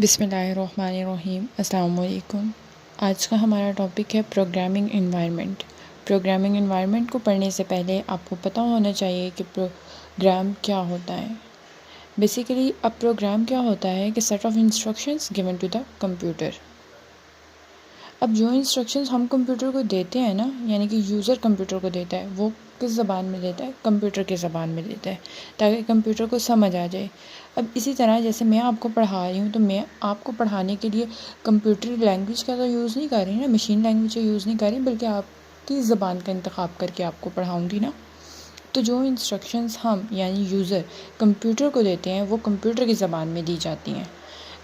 बिस्मिल्लाहिर्रहमानिर्रहीम। अस्सलाम वालेकुम। आज का हमारा टॉपिक है प्रोग्रामिंग एनवायरनमेंट। प्रोग्रामिंग एनवायरनमेंट को पढ़ने से पहले आपको पता होना चाहिए कि प्रोग्राम क्या होता है। बेसिकली अब प्रोग्राम क्या होता है कि set of instructions given to the computer. अब जो इंस्ट्रक्शंस हम कंप्यूटर को देते हैं ना, यानी कि यूज़र कंप्यूटर को देता है, वो किस ज़बान में देता है? कंप्यूटर की ज़बान में देता है, ताकि कंप्यूटर को समझ आ जाए। अब इसी तरह जैसे मैं आपको पढ़ा रही हूँ, तो मैं आपको पढ़ाने के लिए कंप्यूटर लैंग्वेज का तो यूज़ नहीं कर रही ना, मशीन लैंग्वेज का यूज़ नहीं कर रही, बल्कि आपकी ज़बान का इंतखाब करके आपको पढ़ाऊँगी ना। तो जो इंस्ट्रक्शंस हम यानी यूज़र कंप्यूटर को देते हैं, वो कंप्यूटर की ज़बान में दी जाती हैं।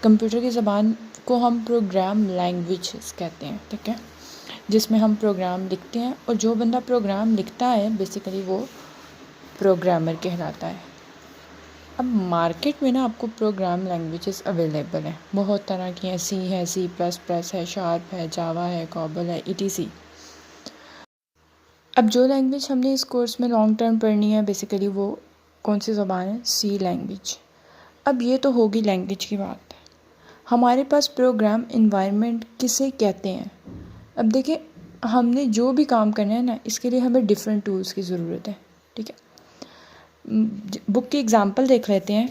कंप्यूटर की ज़बान को हम प्रोग्राम लैंग्वेज कहते हैं, ठीक है, जिसमें हम प्रोग्राम लिखते हैं, और जो बंदा प्रोग्राम लिखता है बेसिकली वो प्रोग्रामर कहलाता है। अब मार्केट में ना आपको प्रोग्राम लैंग्वेजेस अवेलेबल हैं, बहुत तरह की हैं। सी है, C++ है, शार्प है, जावा है, कॉबल है, etc। अब जो लैंग्वेज हमने इस कोर्स में लॉन्ग टर्म पढ़नी है बेसिकली वो कौन सी ज़बान है? सी लैंग्वेज। अब ये तो होगी लैंग्वेज की बात। हमारे पास प्रोग्राम एनवायरनमेंट किसे कहते हैं? अब देखिए, हमने जो भी काम करना है ना, इसके लिए हमें डिफरेंट टूल्स की ज़रूरत है, ठीक है। बुक की एग्ज़ाम्पल देख लेते हैं।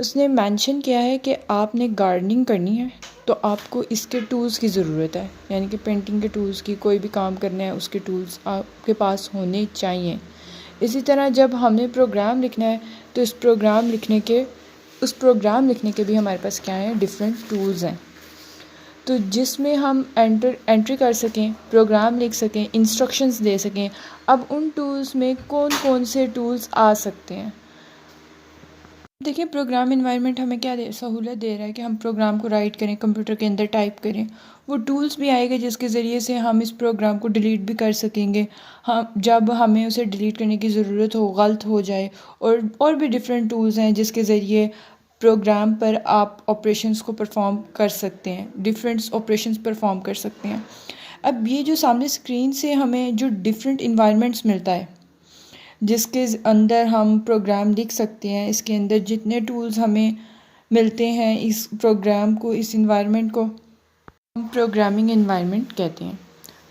उसने मेंशन किया है कि आपने गार्डनिंग करनी है तो आपको इसके टूल्स की ज़रूरत है, यानी कि पेंटिंग के टूल्स की, कोई भी काम करना है उसके टूल्स आपके पास होने चाहिए। इसी तरह जब हमने प्रोग्राम लिखना है तो उस प्रोग्राम लिखने के भी हमारे पास क्या है? डिफरेंट टूल्स हैं, तो जिसमें हम एंट्री कर सकें, प्रोग्राम लिख सकें, इंस्ट्रक्शंस दे सकें। अब उन टूल्स में कौन कौन से टूल्स आ सकते हैं? देखिए, प्रोग्राम एनवायरनमेंट हमें क्या सहूलत दे रहा है कि हम प्रोग्राम को राइट करें, कंप्यूटर के अंदर टाइप करें। वो टूल्स भी आएगा जिसके ज़रिए से हम इस प्रोग्राम को डिलीट भी कर सकेंगे, हम जब हमें उसे डिलीट करने की ज़रूरत हो, गलत हो जाए। और भी डिफरेंट टूल्स हैं जिसके ज़रिए प्रोग्राम पर आप ऑपरेशंस को परफॉर्म कर सकते हैं, डिफरेंट ऑपरेशंस परफॉर्म कर सकते हैं। अब ये जो सामने स्क्रीन से हमें जो डिफरेंट इन्वायरमेंट्स मिलता है जिसके अंदर हम प्रोग्राम लिख सकते हैं, इसके अंदर जितने टूल्स हमें मिलते हैं, इस प्रोग्राम को, इस इन्वायरमेंट को हम प्रोग्रामिंग इन्वायरमेंट कहते हैं।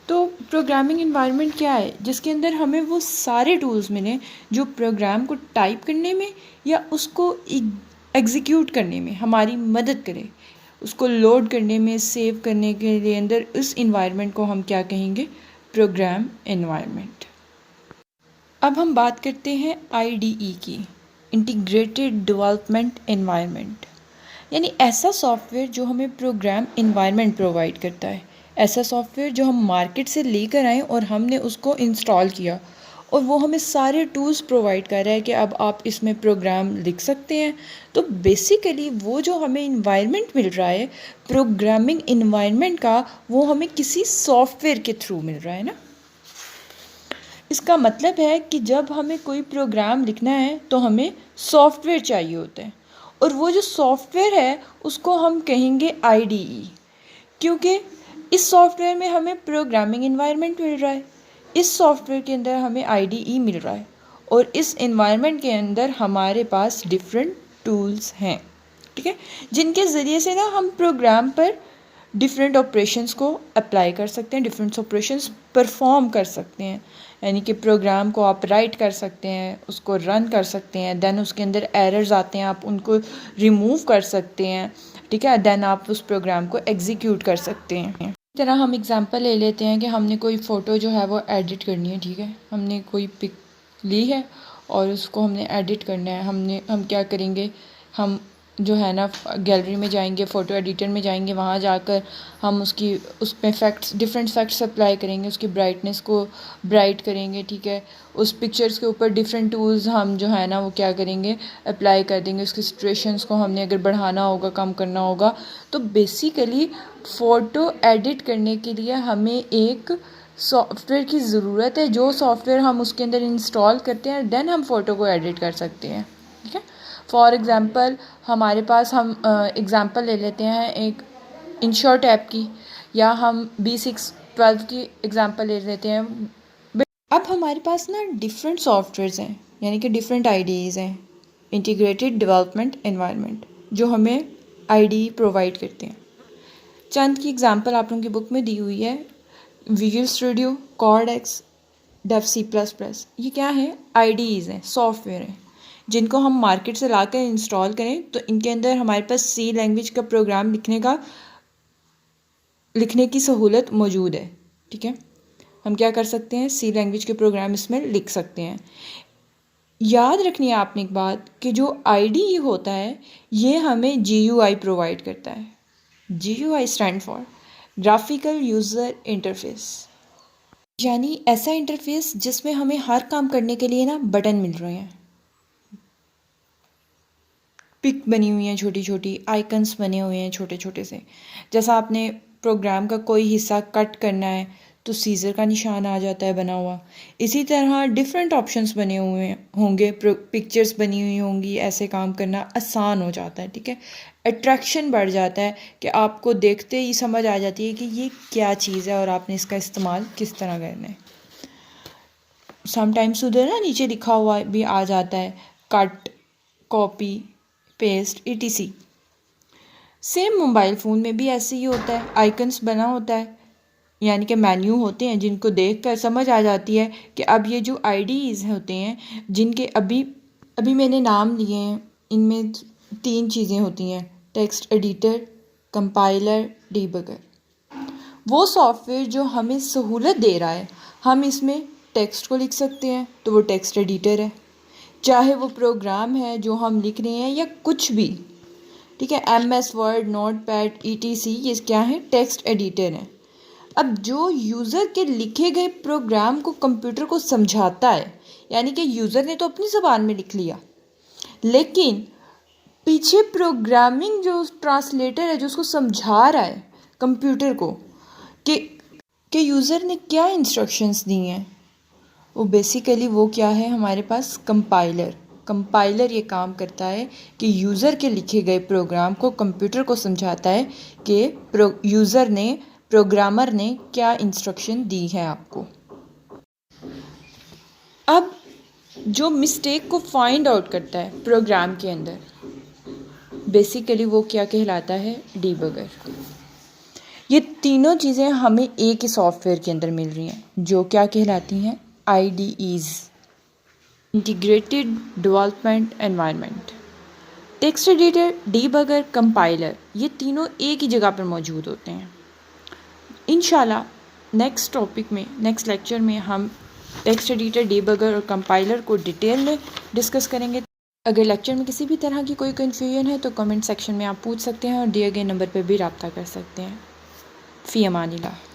तो प्रोग्रामिंग इन्वायरमेंट क्या है? जिसके अंदर हमें वो सारे टूल्स मिलें जो प्रोग्राम को टाइप करने में या उसको एग्जीक्यूट करने में हमारी मदद करें, उसको लोड करने में, सेव करने के लिए अंदर इस इन्वायरमेंट को हम क्या कहेंगे? Program environment. अब हम बात करते हैं IDE की, इंटीग्रेटेड डेवलपमेंट एनवायरनमेंट, यानी ऐसा सॉफ्टवेयर जो हमें प्रोग्राम एनवायरनमेंट प्रोवाइड करता है। ऐसा सॉफ्टवेयर जो हम मार्केट से लेकर आए और हमने उसको इंस्टॉल किया, और वो हमें सारे टूल्स प्रोवाइड कर रहा है कि अब आप इसमें प्रोग्राम लिख सकते हैं। तो बेसिकली वो जो हमें इन्वायरमेंट मिल रहा है प्रोग्रामिंग इन्वायरमेंट का, वो हमें किसी सॉफ्टवेयर के थ्रू मिल रहा है ना। इसका मतलब है कि जब हमें कोई प्रोग्राम लिखना है तो हमें सॉफ्टवेयर चाहिए होता है, और वो जो सॉफ्टवेयर है उसको हम कहेंगे IDE, क्योंकि इस सॉफ्टवेयर में हमें प्रोग्रामिंग इन्वायरमेंट मिल रहा है, इस सॉफ्टवेयर के अंदर हमें IDE मिल रहा है, और इस इन्वायरमेंट के अंदर हमारे पास डिफरेंट टूल्स हैं, ठीक है, जिनके ज़रिए से ना हम प्रोग्राम पर डिफरेंट ऑपरेशंस को अप्लाई कर सकते हैं, डिफरेंट ऑपरेशंस परफॉर्म कर सकते हैं। यानी कि प्रोग्राम को आप राइट कर सकते हैं, उसको रन कर सकते हैं, देन उसके अंदर एरर्स आते हैं, आप उनको रिमूव कर सकते हैं, ठीक है, देन आप उस प्रोग्राम को एग्जीक्यूट कर सकते हैं। इस तरह हम एग्जांपल ले लेते हैं कि हमने कोई फ़ोटो जो है वो एडिट करनी है, ठीक है, हमने कोई पिक ली है और उसको हमने एडिट करना है। हम क्या करेंगे, हम जो है ना गैलरी में जाएंगे, फ़ोटो एडिटर में जाएंगे, वहाँ जाकर हम उसमें फैक्ट्स, डिफरेंट फैक्ट्स अप्लाई करेंगे, उसकी ब्राइटनेस को ब्राइट करेंगे, ठीक है, उस पिक्चर्स के ऊपर डिफरेंट टूल्स हम जो है ना वो क्या करेंगे, अप्लाई कर देंगे। उसकी सिचुएशंस को हमने अगर बढ़ाना होगा, कम करना होगा। तो बेसिकली फ़ोटो एडिट करने के लिए हमें एक सॉफ्टवेयर की ज़रूरत है, जो सॉफ्टवेयर हम उसके अंदर इंस्टॉल करते हैं, देन हम फ़ोटो को एडिट कर सकते हैं, ठीक है। फॉर एग्ज़ाम्पल हमारे पास, हम एग्ज़ाम्पल ले लेते हैं एक इंशॉट ऐप की, या हम B612 की एग्ज़ाम्पल ले लेते हैं। अब हमारे पास ना डिफरेंट सॉफ्टवेयर्स हैं, यानी कि डिफरेंट IDEs हैं, इंटीग्रेटेड डेवलपमेंट एनवायरनमेंट, जो हमें आईडी प्रोवाइड करते हैं। चंद की एग्जांपल आप लोगों की बुक में दी हुई है, विजुअल स्टूडियो, कॉर्डेक्स, डेव C++। ये क्या है? आईडीज़ हैं, सॉफ्टवेयर हैं, जिनको हम मार्केट से लाकर इंस्टॉल करें तो इनके अंदर हमारे पास सी लैंग्वेज का प्रोग्राम लिखने की सहूलत मौजूद है। ठीक है, हम क्या कर सकते हैं? सी लैंग्वेज के प्रोग्राम इसमें लिख सकते हैं। याद रखनी है आपने एक बात कि जो आईडी होता है ये हमें GUI प्रोवाइड करता है। GUI stand for graphical user interface, यानी ऐसा इंटरफेस जिसमें हमें हर काम करने के लिए ना बटन मिल रहे हैं, पिक बनी हुई हैं, छोटी छोटी आइकन्स बने हुए हैं छोटे छोटे से। जैसा आपने प्रोग्राम का कोई हिस्सा कट करना है तो सीज़र का निशान आ जाता है बना हुआ। इसी तरह डिफरेंट ऑप्शंस बने हुए होंगे, पिक्चर्स बनी हुई होंगी, ऐसे काम करना आसान हो जाता है। ठीक है, अट्रैक्शन बढ़ जाता है कि आपको देखते ही समझ आ जाती है कि ये क्या चीज़ है और आपने इसका इस्तेमाल किस तरह करना है। समटाइम्स उधर ना नीचे लिखा हुआ भी आ जाता है, cut, copy, paste, ETC। Same mobile phone में भी ऐसे ही होता है, आइकन्स बना होता है, यानी कि मेन्यू होते हैं जिनको देखकर समझ आ जाती है कि अब ये जो आईडीज़ होते हैं जिनके अभी मैंने नाम लिए हैं, इनमें 3 चीज़ें होती हैं, टेक्स्ट एडिटर, कंपाइलर, डीबगर। वो सॉफ्टवेयर जो हमें सहूलत दे रहा है, हम इसमें टेक्स्ट को लिख सकते हैं तो वो टेक्स्ट एडिटर है, चाहे वो प्रोग्राम है जो हम लिख रहे हैं या कुछ भी। ठीक है, MS वर्ड, नोटपैड, ETC, ये क्या है? टेक्स्ट एडिटर है। अब जो यूज़र के लिखे गए प्रोग्राम को कंप्यूटर को समझाता है, यानी कि यूज़र ने तो अपनी ज़बान में लिख लिया, लेकिन पीछे प्रोग्रामिंग जो ट्रांसलेटर है जो उसको समझा रहा है कंप्यूटर को कि यूज़र ने क्या इंस्ट्रक्शंस दी हैं, वो बेसिकली वो क्या है? हमारे पास कंपाइलर ये काम करता है कि यूज़र के लिखे गए प्रोग्राम को कंप्यूटर को समझाता है कि प्रोग्रामर ने क्या इंस्ट्रक्शन दी है आपको। अब जो मिस्टेक को फाइंड आउट करता है प्रोग्राम के अंदर, बेसिकली वो क्या कहलाता है? डीबगर। ये तीनों चीज़ें हमें एक ही सॉफ्टवेयर के अंदर मिल रही हैं जो क्या कहलाती हैं? IDEs, integrated development environment. Text editor, debugger, compiler, ये तीनों एक ही जगह पर मौजूद होते हैं। इंशाल्लाह नेक्स्ट लेक्चर में हम टेक्स्ट एडिटर, डीबगर और कंपाइलर को डिटेल में डिस्कस करेंगे। अगर लेक्चर में किसी भी तरह की कोई कन्फ्यूजन है तो कमेंट सेक्शन में आप पूछ सकते हैं और दिए गए नंबर पर भी रब्ता कर सकते हैं। फ़ी अमानिल्लाह।